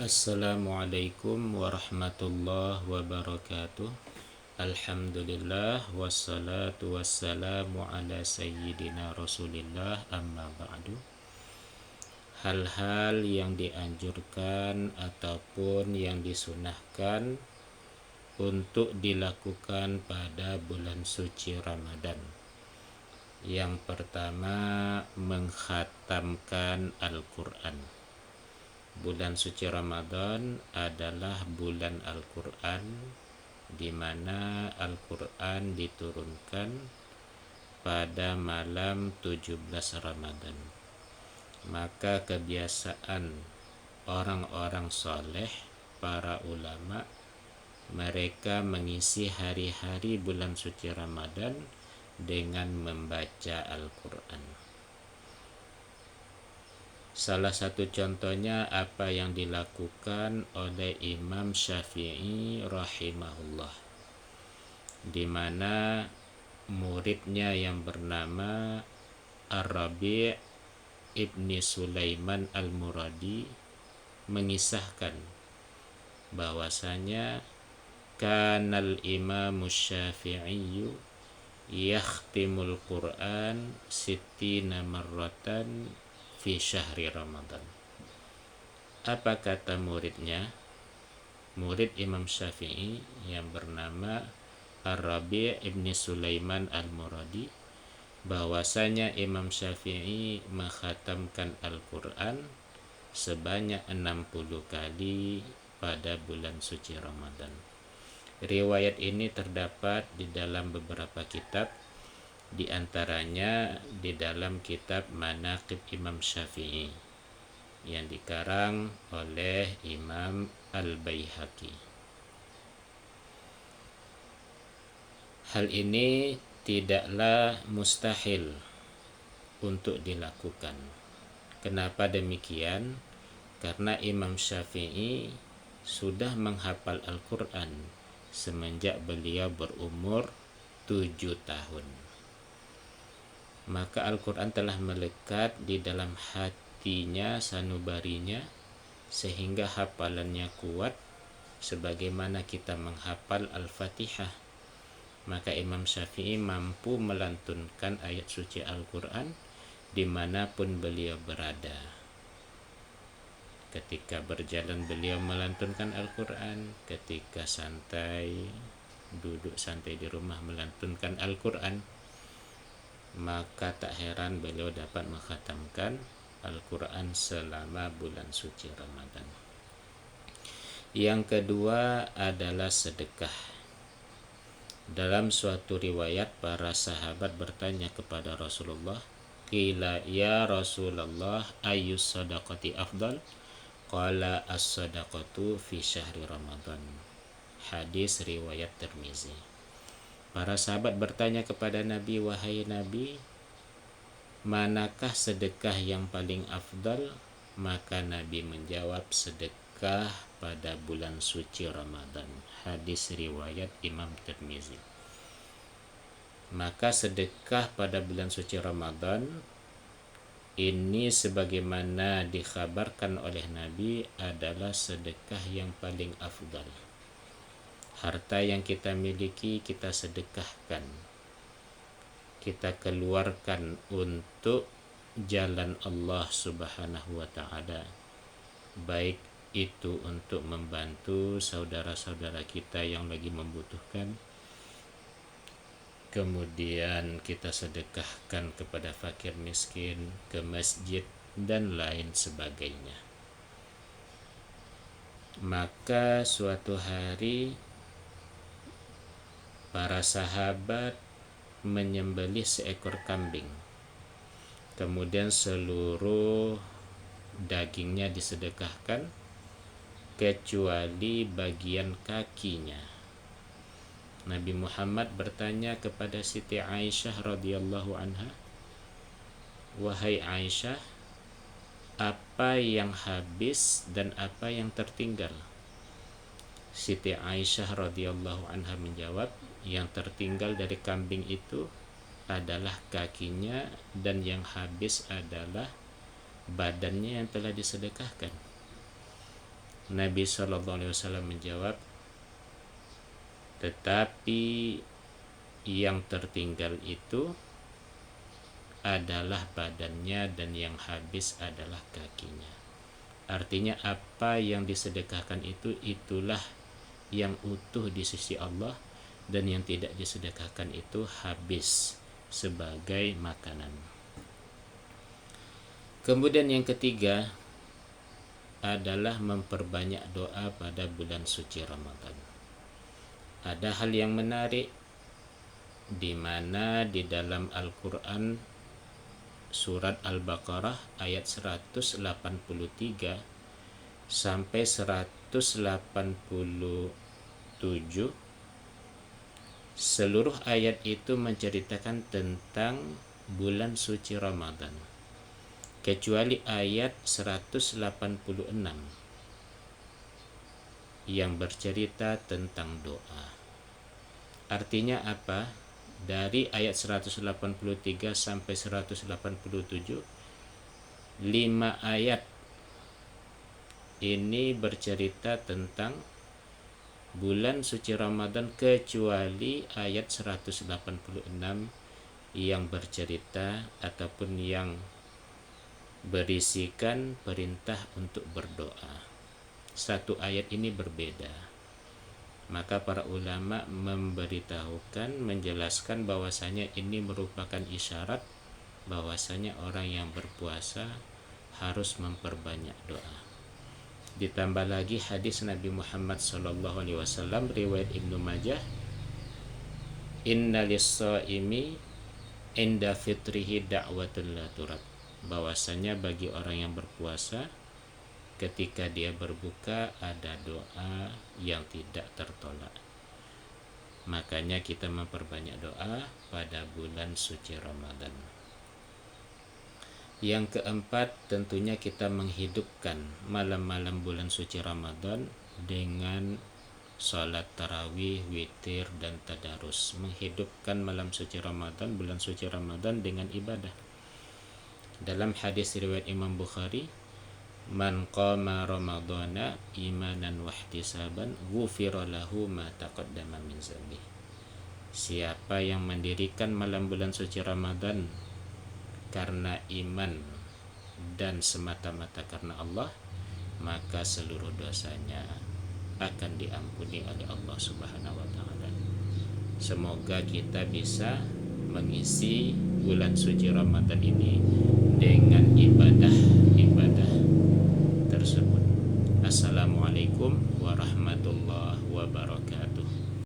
Assalamualaikum warahmatullahi wabarakatuh. Alhamdulillah wassalatu wassalamu ala sayyidina Rasulillah amma ba'du. Hal-hal yang dianjurkan ataupun yang disunahkan untuk dilakukan pada bulan suci Ramadan. Yang pertama, mengkhatamkan Al-Quran. Bulan suci Ramadan adalah bulan Al-Quran, di mana Al-Quran diturunkan pada malam 17 Ramadan. Maka kebiasaan orang-orang soleh, para ulama, mereka mengisi hari-hari bulan suci Ramadan dengan membaca Al-Quran. Salah satu contohnya apa yang dilakukan oleh Imam Syafi'i rahimahullah, di mana muridnya yang bernama Ar-Rabi' ibni Sulaiman al-Muradi mengisahkan bahwasanya kanal Imam Syafi'i yakhtimul Quran sittina marratan fi syahri Ramadan. Apa kata muridnya? Murid Imam Syafi'i yang bernama Ar-Rabi' ibni Sulaiman al-Muradi, bahwasanya Imam Syafi'i mengkhatamkan Al-Quran sebanyak 60 kali pada bulan suci Ramadan. Riwayat ini terdapat di dalam beberapa kitab, di antaranya di dalam kitab Manaqib Imam Syafi'i yang dikarang oleh Imam Al-Baihaqi. Hal ini tidaklah mustahil untuk dilakukan. Kenapa demikian? Karena Imam Syafi'i sudah menghafal Al-Quran semenjak beliau berumur 7 tahun. Maka Al-Quran telah melekat di dalam hatinya, sanubarinya, sehingga hafalannya kuat sebagaimana kita menghafal Al-Fatihah. Maka Imam Syafi'i mampu melantunkan ayat suci Al-Quran dimanapun beliau berada. Ketika berjalan beliau melantunkan Al-Quran, ketika santai, duduk santai di rumah melantunkan Al-Quran, maka tak heran beliau dapat mengkhatamkan Al-Quran selama bulan suci Ramadan. Yang kedua adalah sedekah. Dalam suatu riwayat, para sahabat bertanya kepada Rasulullah, qila ya Rasulullah ayyus sadaqati afdal? Qala as-sadaqatu fi syahri Ramadan. Hadis riwayat Tirmizi. Para sahabat bertanya kepada Nabi, wahai Nabi, manakah sedekah yang paling afdal? Maka Nabi menjawab, sedekah pada bulan suci Ramadan. Hadis riwayat Imam Tirmizi. Maka sedekah pada bulan suci Ramadan ini, sebagaimana dikhabarkan oleh Nabi, adalah sedekah yang paling afdal. Harta yang kita miliki kita sedekahkan, kita keluarkan untuk jalan Allah Subhanahu wa ta'ala, baik itu untuk membantu saudara-saudara kita yang lagi membutuhkan, kemudian kita sedekahkan kepada fakir miskin, ke masjid, dan lain sebagainya. Maka suatu hari para sahabat menyembelih seekor kambing, kemudian seluruh dagingnya disedekahkan kecuali bagian kakinya. Nabi Muhammad bertanya kepada Siti Aisyah radhiyallahu anha, wahai Aisyah, apa yang habis dan apa yang tertinggal? Siti Aisyah radhiyallahu anha menjawab, yang tertinggal dari kambing itu adalah kakinya, dan yang habis adalah badannya yang telah disedekahkan. Nabi SAW menjawab, tetapi yang tertinggal itu adalah badannya dan yang habis adalah kakinya. Artinya apa yang disedekahkan itu, itulah yang utuh di sisi Allah, dan yang tidak disedekahkan itu habis sebagai makanan. Kemudian yang ketiga adalah memperbanyak doa pada bulan suci Ramadan. Ada hal yang menarik di mana di dalam Al-Quran surat Al-Baqarah ayat 183 sampai 187, seluruh ayat itu menceritakan tentang bulan suci Ramadan, kecuali ayat 186 yang bercerita tentang doa. Artinya apa? Dari ayat 183 sampai 187, 5 ayat ini bercerita tentang bulan suci Ramadan, kecuali ayat 186 yang bercerita ataupun yang berisikan perintah untuk berdoa. Satu ayat ini berbeda. Maka para ulama memberitahukan, menjelaskan bahwasanya ini merupakan isyarat bahwasanya orang yang berpuasa harus memperbanyak doa. Ditambah lagi hadis Nabi Muhammad SAW riwayat Ibnu Majah, inna lis-shaimi inda fitrihi da'watun la turad, bahwasanya bagi orang yang berpuasa ketika dia berbuka ada doa yang tidak tertolak. Makanya kita memperbanyak doa pada bulan suci Ramadan. Yang keempat, tentunya kita menghidupkan malam-malam bulan suci Ramadan dengan sholat tarawih, witir, dan tadarus. Menghidupkan malam suci Ramadan, bulan suci Ramadan dengan ibadah. Dalam hadis riwayat Imam Bukhari, man qama ramadhana imanan wahtisaban ghufira lahu ma taqaddama min dzambi. Siapa yang mendirikan malam bulan suci Ramadan karena iman dan semata-mata karena Allah, maka seluruh dosanya akan diampuni oleh Allah Subhanahu wa taala. Semoga kita bisa mengisi bulan suci Ramadan ini dengan ibadah-ibadah tersebut. Assalamualaikum warahmatullahi wabarakatuh.